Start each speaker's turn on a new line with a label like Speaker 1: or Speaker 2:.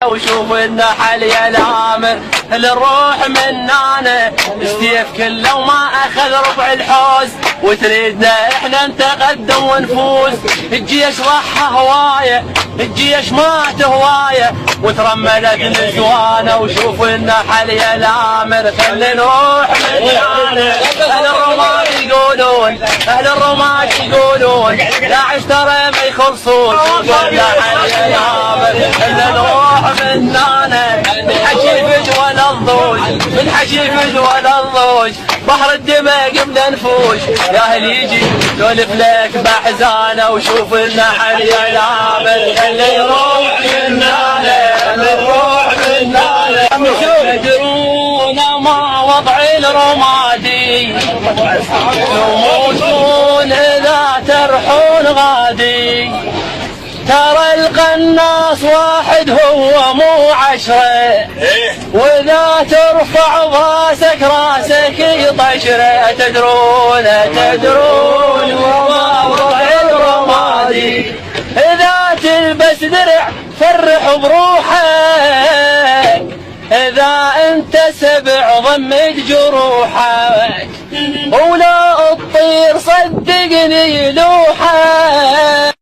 Speaker 1: وشوف النحل يا الامر للروح منانا السيف كله وما اخذ ربع الحوز وتريدنا احنا نتقدم ونفوز. الجيش ضحى هوايه الجيش مات هوايه وترملت النسوانه وشوف النحل يا الامر خلي نروح منانا. اهل الرماد يقولون اهل الرماد يقولون داعش ترى ما يخلصون. شوف النحل يا الامر خلي نروح منانا من حشيفج ولا الضوج من حشيفج ولا الضوج بحر الدماء قبل نفوش. يا اهل يجي سولف لك بحزانه وشوف النحل يا الامر خلي يروح منانا نروح منانا. تدرون ما وضع الرمادي تموتون اذا ترحون غادي. ترى القناص واحد هو مو 10 واذا ترفع راسك راسك يطشره. تدرون وما وضع الرمادي اذا تلبس درع فرح بروحك اذا انت سبع ضمد جروحك ولا تطير صدقني لوحك.